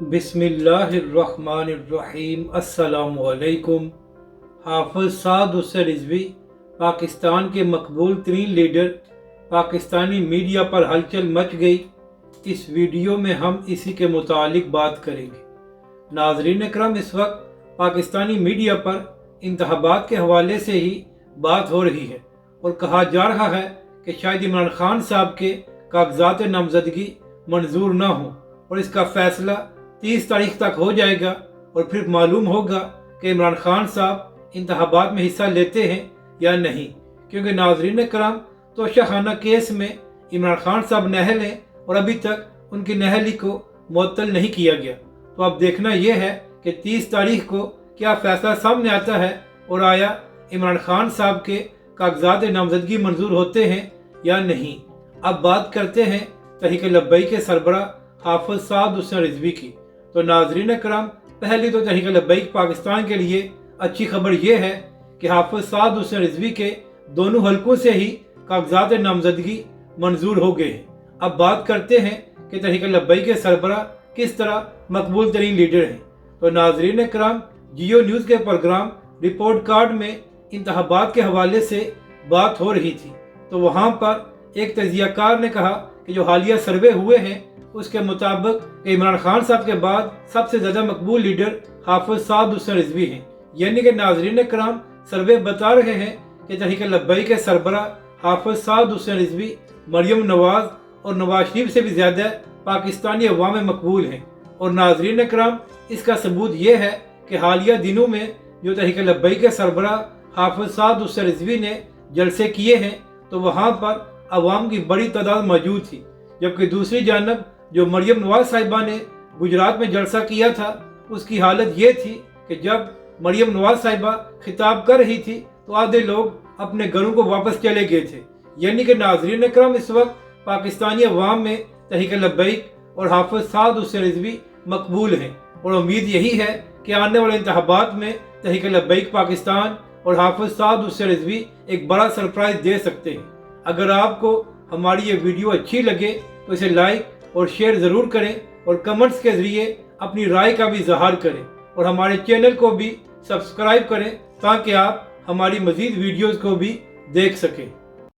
बिस्मिल्लाहिर्रहमानिर्रहीम। अस्सलाम वालेकुम। हाफिज़ साद हुसैन रिज़वी पाकिस्तान के मकबूल तरीन लीडर, पाकिस्तानी मीडिया पर हलचल मच गई। इस वीडियो में हम इसी के मुतालिक बात करेंगे। नाज़रीन करम, इस वक्त पाकिस्तानी मीडिया पर इंतखाबात के हवाले से ही बात हो रही है और कहा जा रहा है कि शायद इमरान खान साहब के कागजात नामजदगी मंजूर न हो और इसका फैसला 30 तारीख तक हो जाएगा और फिर मालूम होगा कि इमरान खान साहब इंतखाबात में हिस्सा लेते हैं या नहीं। क्योंकि नाज़रीन करम, तोशाखाना केस में इमरान खान साहब नहल हैं और अभी तक उनकी नहली को मुअत्तल नहीं किया गया। तो अब देखना यह है कि 30 तारीख को क्या फैसला सामने आता है और आया इमरान खान साहब के कागजात नामजदगी मंजूर होते हैं या नहीं। अब बात करते हैं तहरीक लब्बैक के सरबराह हाफिज़ साद हुसैन रिज़वी की। तो नाज़रीन करम, पहली तो तहरीक लब्बैक पाकिस्तान के लिए अच्छी खबर यह है कि हाफिज़ साद हुसैन रिज़वी के दोनों हलकों से ही कागजात नामजदगी मंजूर हो गए हैं। अब बात करते हैं कि तहरीक लब्बैक के सरबराह किस तरह मकबूल तरीन लीडर हैं। तो नाज़रीन करम, जियो न्यूज़ के प्रोग्राम रिपोर्ट कार्ड में इंतखाबात के हवाले से बात हो रही थी। तो वहाँ पर एक तजियाकार ने कहा कि जो हालिया सर्वे हुए हैं उसके मुताबिक इमरान खान साहब के बाद सबसे ज़्यादा मकबूल लीडर हाफिज़ साद हुसैन रिज़वी हैं। यानी कि नाज़रीन कराम, सर्वे बता रहे हैं कि तहरीक लब्बैक के सरबराह हाफिज़ साद हुसैन रिज़वी मरियम नवाज़ और नवाज शरीफ से भी ज़्यादा पाकिस्तानी अवाम में मकबूल हैं। और नाज़रीन कराम, इसका सबूत ये है कि हालिया दिनों में जो तहरीक लब्बैक के सरबराह हाफिज़ साद हुसैन रिज़वी ने जलसे किए हैं तो वहाँ पर अवाम की बड़ी तादाद मौजूद थी। जबकि दूसरी जानब जो मरियम नवाज साहिबा ने गुजरात में जलसा किया था उसकी हालत ये थी कि जब मरियम नवाज साहिबा खिताब कर रही थी तो आधे लोग अपने घरों को वापस चले गए थे। यानी कि नाज़रीन करम, इस वक्त पाकिस्तानी अवाम में तहरीक लब्बैक और हाफिज़ साद हुसैन रिज़वी मकबूल हैं और उम्मीद यही है कि आने वाले इंतखाबात में तहरीक लब्बैक पाकिस्तान और हाफिज़ साद हुसैन रिज़वी एक बड़ा सरप्राइज़ दे सकते हैं। अगर आपको हमारी ये वीडियो अच्छी लगे तो इसे लाइक और शेयर ज़रूर करें और कमेंट्स के ज़रिए अपनी राय का भी इज़हार करें और हमारे चैनल को भी सब्सक्राइब करें ताकि आप हमारी मज़ीद वीडियोज़ को भी देख सकें।